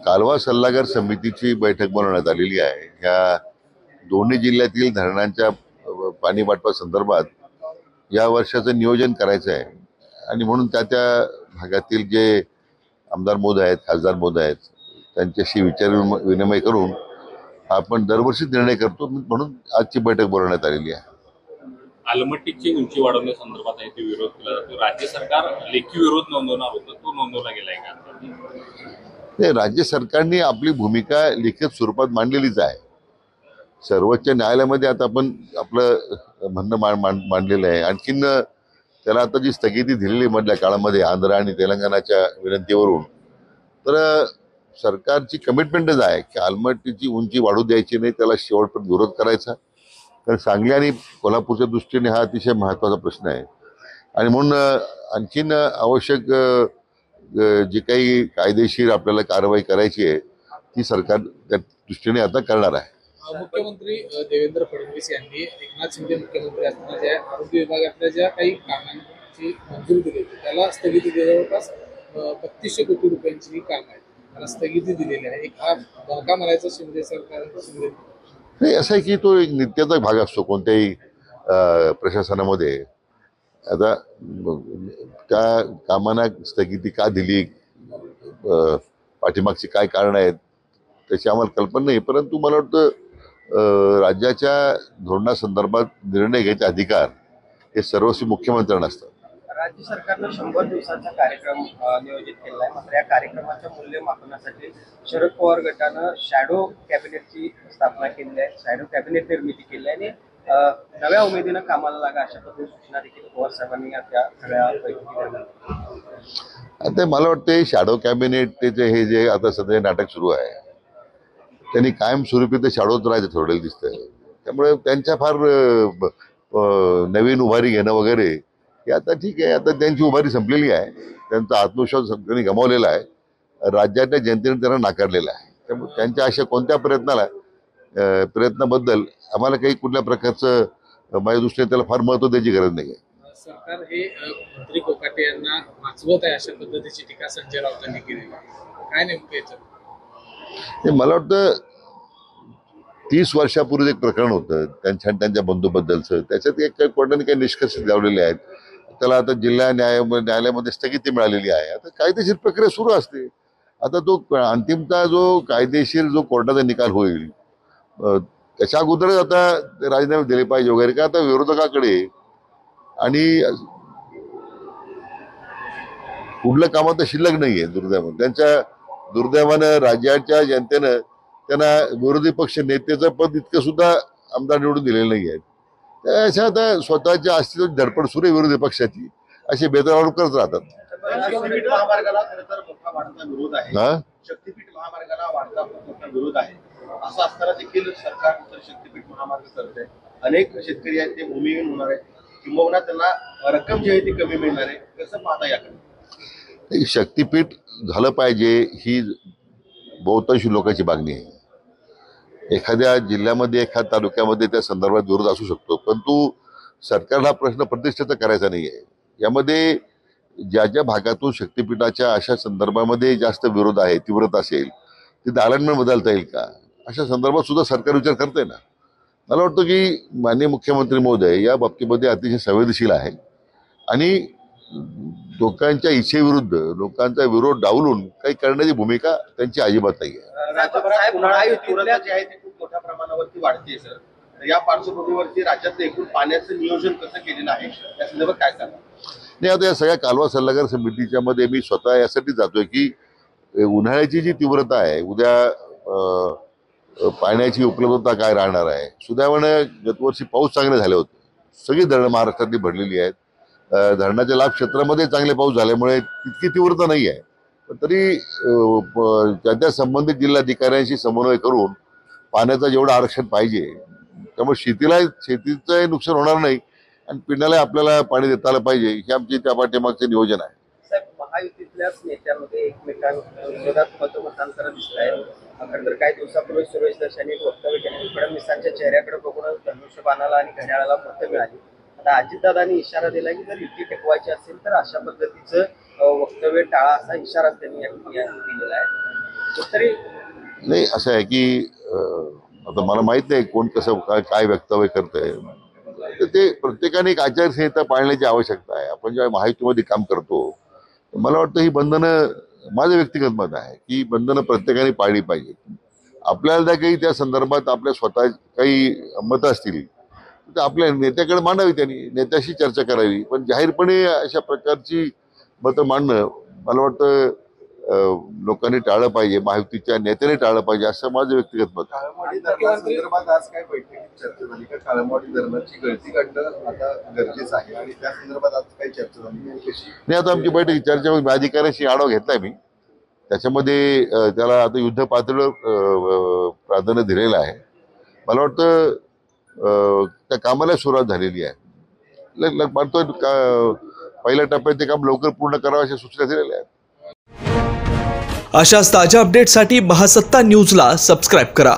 कालवा सल्लागार समितीची बैठक बोलवण्यात आलेली आहे। ह्या दोन्ही जिल्ह्यातील धरणांच्या पाणी वाटपा संदर्भात या वर्षाचं नियोजन करायचं आहे आणि म्हणून त्या भागातील जे आमदार मोद आहेत, खासदार मोद आहेत, त्यांच्याशी विचार विनिमय करून आपण दरवर्षी निर्णय करतो, म्हणून आजची बैठक बोलवण्यात आलेली आहे। आलमट्टीची उंची वाढवण्यासंदर्भात आहे ते विरोध केला जातो। राज्य सरकार लेखी विरोध नोंदवणार होतं, तो नोंदवला गेलाय का? नाही, राज्य सरकारने आपली भूमिका लिखित स्वरूपात मांडलेलीच आहे। सर्वोच्च न्यायालयामध्ये आता आपण आपलं म्हणणं मांडलेलं आहे। आणखीन त्याला आता जी स्थगिती दिलेली मधल्या काळामध्ये आंध्र आणि तेलंगणाच्या विनंतीवरून, तर सरकारची कमिटमेंटच आहे की आलमट्टीची उंची वाढू द्यायची नाही, त्याला शेवटपर्यंत विरोध करायचा। कारण सांगली आणि कोल्हापूरच्या दृष्टीने हा अतिशय महत्त्वाचा प्रश्न आहे आणि म्हणून आणखीन आवश्यक जी काही कायदेशीर आपल्याला कारवाई करायची आहे ती सरकार त्या दृष्टीने आता करणार आहे। मुख्यमंत्री देवेंद्र फडणवीस यांनी एकनाथ शिंदे मुख्यमंत्री असताना ज्या आरोग्य विभागातल्या ज्या काही कामांची मंजुरी दिली त्याला स्थगिती जवळपास 3200 कोटी रुपयांची ही काम आहे, त्याला स्थगिती दिलेली आहे। एक हा धोका म्हणायचा शिंदे सरकार शिंदे नाही, असं आहे की तो एक नित्याचा भाग असतो कोणत्याही प्रशासनामध्ये। आता त्या कामांना स्थगिती का दिली, पाठीमागची काय कारण आहेत त्याची आम्हाला कल्पना नाही, परंतु मला वाटतं राज्याच्या धोरणासंदर्भात निर्णय घ्यायचे अधिकार हे सर्वस्वी मुख्यमंत्र्यांना असतात। राज्य सरकारनं 100 दिवसाचा कार्यक्रम नियोजित केला आहे, मात्र या कार्यक्रमाच्या मूल्यमापनासाठी शरद पवार गटानं शॅडो कॅबिनेटची स्थापना केली आहे, शॅडो कॅबिनेट निर्मिती केली आहे आणि नव्या उमेदीनं कामाला लागा अशा पद्धतीने सूचना देखील पवार साहेबांनी त्या सगळ्या बैठकीत। आता मला वाटतं शॅडो कॅबिनेटचे हे जे आता सध्या नाटक सुरू आहे त्यांनी कायमस्वरूपी ते शॅडोच राहायचं ठरवलेलं दिसतंय। त्यामुळे त्यांच्या फार नवीन उभारी घेणं वगैरे हे आता ठीक आहे, आता त्यांची उभारी संपलेली आहे, त्यांचा आत्मविश्वास त्यांनी गमावलेला आहे, राज्याच्या जनतेने त्यांना नाकारलेला आहे। त्यामुळे त्यांच्या अशा कोणत्या प्रयत्नाबद्दल आम्हाला काही कुठल्या प्रकारचं माझ्या दृष्टीने त्याला फार महत्त्व द्यायची गरज नाही आहे। सरकार हे मंत्री कोकाटे यांना वाचवत आहे अशा पद्धतीची टीका संजय राऊतांनी केली, काय नेमकं याच्यात? मला वाटतं 30 वर्षापूर्वी एक प्रकरण होतं त्यांच्या बंधूबद्दलचं, त्याच्यात एक कोर्टाने काही निष्कर्ष लावलेले आहेत, त्याला आता जिल्हा न्यायालयामध्ये स्थगिती मिळालेली आहे। आता कायदेशीर प्रक्रिया सुरू असते। आता तो अंतिमतः जो कायदेशीर जो कोर्टाचा निकाल होईल त्याच्या अगोदरच आता राजीनामे दिले पाहिजे वगैरे, का आता विरोधकाकडे आणि कुठलं काम तर शिल्लक नाहीये दुर्दैवानं। दुर्दैवानं राज्याच्या जनतेनं त्यांना विरोधी पक्ष नेतेचं पद इतकं सुद्धा आमदार निवडून दिलेलं नाही आहे। त्याच्या आता स्वतःच्या अस्तित्वाची धडपड सुरू आहे विरोधी पक्षाची, असे बेदरवाढ करत राहतात। शक्तीपीठ महामार्गाला खरं तर मोठा वाढता विरोध आहे, शक्तीपीठ महामार्गाला वाढता मोठा विरोध आहे। असं असताना देखील सरकार शक्तीपीठ महामार्ग करत आहे, अनेक शेतकरी आहेत ते भूमिहीन होणार आहेत, किंबहुना त्यांना रक्कम जी आहे ती कमी मिळणार आहे, कसं पाहता याकडे? शक्तीपीठ झालं पाहिजे ही बहुतांश लोकांची मागणी आहे। एखाद्या जिल्ह्यामध्ये एखाद्या तालुक्यामध्ये त्या संदर्भात विरोध असू शकतो, परंतु सरकारला प्रश्न प्रतिष्ठेचा करायचा नाही आहे। यामध्ये ज्या भागातून शक्तीपीठाच्या अशा संदर्भामध्ये जास्त विरोध आहे, तीव्रता असेल, तिथे अलाइनमेंट बदलता येईल का अशा संदर्भात सुद्धा सरकार विचार करतंय ना। मला वाटतं की माननीय मुख्यमंत्री महोदय या बाबतीमध्ये अतिशय संवेदनशील आहे आणि लोकांच्या इच्छेविरुद्ध लोकांचा विरोध डावलून काही करण्याची भूमिका त्यांची अजिबात नाही आहे। जी आहे ती खूप मोठ्या प्रमाणावरती वाढते सर, या पार्श्वभूमीवरती राज्यातलं एकूण पाण्याचं नियोजन कसं केलेलं आहे या संदर्भात काय सांगा? नाही, आता या सगळ्या कालवा सल्लागार समितीच्या मध्ये मी स्वतः यासाठी जातोय की उन्हाळ्याची जी तीव्रता आहे, उद्या पाण्याची उपलब्धता काय राहणार आहे। सुदैवाने गतवर्षी पाऊस चांगले झाले होते, सगळी धरणं महाराष्ट्रातली भरलेली आहेत, धरणाच्या लाभ क्षेत्रामध्ये चांगले पाऊस झाल्यामुळे तितकी तीव्रता नाही आहे, पण तरी त्या संबंधित जिल्हाधिकाऱ्यांशी समन्वय करून पाण्याचं जेवढं आरक्षण पाहिजे त्यामुळे शेतीचं नुकसान होणार नाही आणि पिण्याला आपल्याला पाणी देता आलं पाहिजे, हे आमचे त्या पाठीमागचे नियोजन आहे। साहेब, महायुतीतल्याच नेत्यामध्ये एकमेकांविरोधात मतमतांतर दिसत आहे। खरं तर काही दिवसापूर्वी सुरेश दर्शनी वक्तव्य केले, फडणवीसांच्या चेहऱ्याकडे बघूनच धनुष्यबाणाला आणि घड्याळाला मतं मिळाली। आता अजितदादांनी इशारा दिला की जर युती टिकवायची असेल तर अशा पद्धतीचं वक्तव्य टाळा, असा इशारा त्यांनी दिलेला आहे। तरी नाही असं आहे की आता मला माहित नाही कोण कसं काय वक्तव्य करतंय, तर ते प्रत्येकाने एक आचारसंहिता पाळण्याची आवश्यकता आहे. आपण जेव्हा महायुतीमध्ये काम करतो मला वाटतं ही बंधनं, माझं व्यक्तिगत मत आहे की बंधनं प्रत्येकाने पाळली पाहिजे. आपल्याला काही त्या संदर्भात आपल्या स्वतः काही मतं असतील तर आपल्या नेत्याकडे मांडावी, त्यांनी नेत्याशी चर्चा करावी. पण जाहीरपणे अशा प्रकारची मतं मांडणं मला वाटतं लोकांनी टाळलं पाहिजे, महायुतीच्या नेत्याने टाळलं पाहिजे, असं माझं व्यक्तिगत मत आहे. काळमवाडी धरणासंदर्भात आज काय बैठकीत चर्चा झाली का? काळमवाडी धरणाची गळती काढणं आता गरजेचं आहे आणि त्या संदर्भात आज काही चर्चा झाली कशी? नाही, आता आमची बैठक चर्चा अधिकाऱ्यांशी आढावा घेतलाय मी. त्याच्यामध्ये त्याला आता युद्ध पातळीवर प्राधान्य दिलेलं आहे. मला वाटतं त्या कामाला सुरुवात झालेली आहे. पहिल्या टप्प्यात ते काम लवकर पूर्ण करावं अशा सूचना दिलेल्या आहेत. अशाच ताज्या अपडेटसाठी महासत्ता न्यूजला सबस्क्राईब करा.